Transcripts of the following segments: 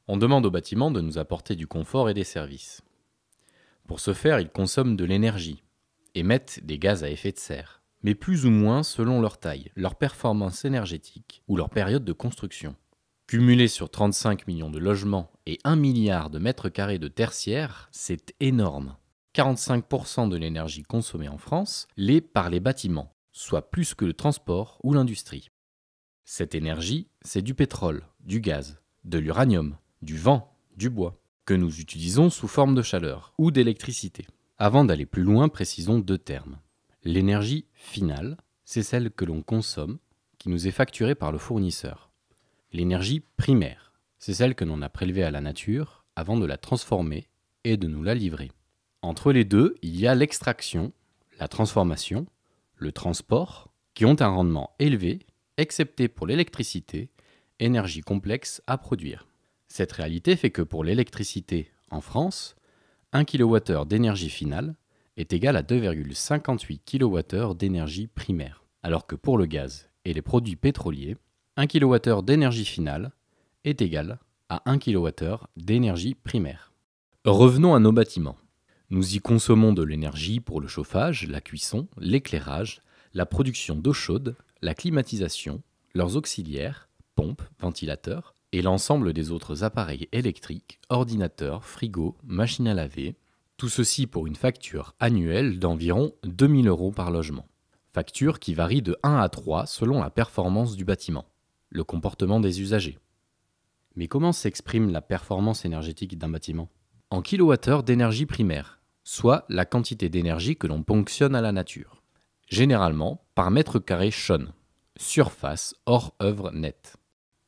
On demande au bâtiment de nous apporter du confort et des services. Pour ce faire, ils consomment de l'énergie, émettent des gaz à effet de serre, mais plus ou moins selon leur taille, leur performance énergétique ou leur période de construction. Cumulé sur 35 millions de logements et 1 milliard de mètres carrés de tertiaire, c'est énorme. 45% de l'énergie consommée en France l'est par les bâtiments, soit plus que le transport ou l'industrie. Cette énergie, c'est du pétrole, du gaz, de l'uranium, du vent, du bois, que nous utilisons sous forme de chaleur ou d'électricité. Avant d'aller plus loin, précisons deux termes. L'énergie finale, c'est celle que l'on consomme, qui nous est facturée par le fournisseur. L'énergie primaire, c'est celle que l'on a prélevée à la nature avant de la transformer et de nous la livrer. Entre les deux, il y a l'extraction, la transformation, le transport, qui ont un rendement élevé, excepté pour l'électricité, énergie complexe à produire. Cette réalité fait que pour l'électricité en France, 1 kWh d'énergie finale est égal à 2,58 kWh d'énergie primaire, alors que pour le gaz et les produits pétroliers, 1 kWh d'énergie finale est égal à 1 kWh d'énergie primaire. Revenons à nos bâtiments. Nous y consommons de l'énergie pour le chauffage, la cuisson, l'éclairage, la production d'eau chaude, la climatisation, leurs auxiliaires, pompes, ventilateurs, et l'ensemble des autres appareils électriques, ordinateurs, frigos, machines à laver, tout ceci pour une facture annuelle d'environ 2 000 € par logement. Facture qui varie de 1 à 3 selon la performance du bâtiment, le comportement des usagers. Mais comment s'exprime la performance énergétique d'un bâtiment ? En kilowattheure d'énergie primaire, soit la quantité d'énergie que l'on ponctionne à la nature. Généralement par mètre carré Shone, surface hors œuvre nette.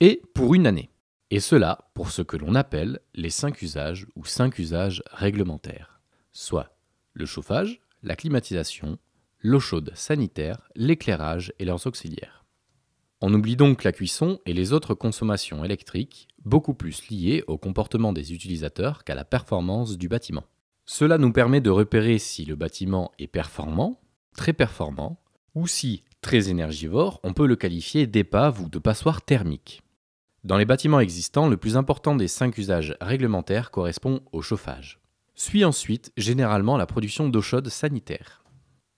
Et pour une année. Et cela pour ce que l'on appelle les 5 usages ou 5 usages réglementaires, soit le chauffage, la climatisation, l'eau chaude sanitaire, l'éclairage et leurs auxiliaires. On oublie donc la cuisson et les autres consommations électriques, beaucoup plus liées au comportement des utilisateurs qu'à la performance du bâtiment. Cela nous permet de repérer si le bâtiment est performant, très performant, ou si, très énergivore, on peut le qualifier d'épave ou de passoire thermique. Dans les bâtiments existants, le plus important des 5 usages réglementaires correspond au chauffage. Suit ensuite généralement la production d'eau chaude sanitaire.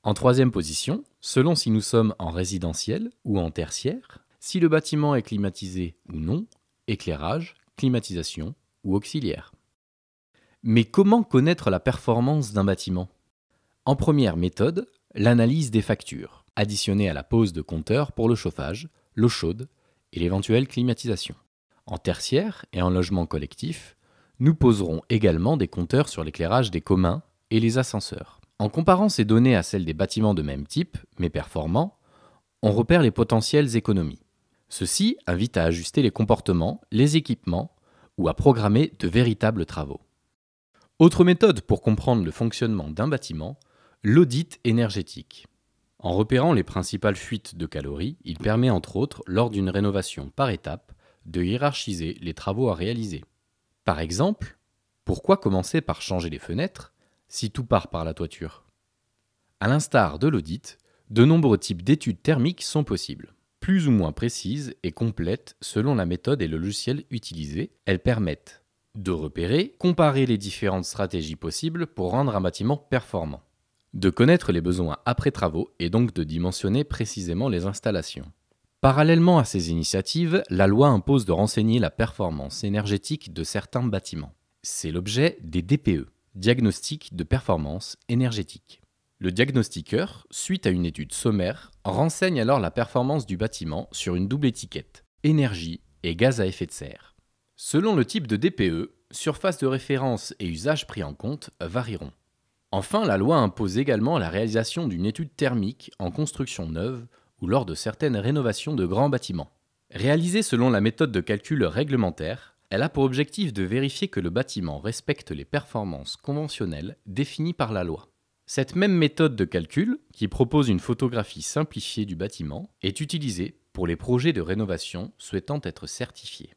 En troisième position, selon si nous sommes en résidentiel ou en tertiaire, si le bâtiment est climatisé ou non, éclairage, climatisation ou auxiliaire. Mais comment connaître la performance d'un bâtiment ? En première méthode, l'analyse des factures, additionnée à la pose de compteurs pour le chauffage, l'eau chaude et l'éventuelle climatisation. En tertiaire et en logement collectif, nous poserons également des compteurs sur l'éclairage des communs et les ascenseurs. En comparant ces données à celles des bâtiments de même type, mais performants, on repère les potentielles économies. Ceci invite à ajuster les comportements, les équipements ou à programmer de véritables travaux. Autre méthode pour comprendre le fonctionnement d'un bâtiment, l'audit énergétique. En repérant les principales fuites de calories, il permet entre autres, lors d'une rénovation par étape, de hiérarchiser les travaux à réaliser. Par exemple, pourquoi commencer par changer les fenêtres si tout part par la toiture ? À l'instar de l'audit, de nombreux types d'études thermiques sont possibles. Plus ou moins précises et complètes selon la méthode et le logiciel utilisé, elles permettent de repérer, comparer les différentes stratégies possibles pour rendre un bâtiment performant, de connaître les besoins après travaux et donc de dimensionner précisément les installations. Parallèlement à ces initiatives, la loi impose de renseigner la performance énergétique de certains bâtiments. C'est l'objet des DPE, diagnostics de performance énergétique. Le diagnostiqueur, suite à une étude sommaire, renseigne alors la performance du bâtiment sur une double étiquette, énergie et gaz à effet de serre. Selon le type de DPE, surface de référence et usage pris en compte varieront. Enfin, la loi impose également la réalisation d'une étude thermique en construction neuve ou lors de certaines rénovations de grands bâtiments. Réalisée selon la méthode de calcul réglementaire, elle a pour objectif de vérifier que le bâtiment respecte les performances conventionnelles définies par la loi. Cette même méthode de calcul, qui propose une photographie simplifiée du bâtiment, est utilisée pour les projets de rénovation souhaitant être certifiés.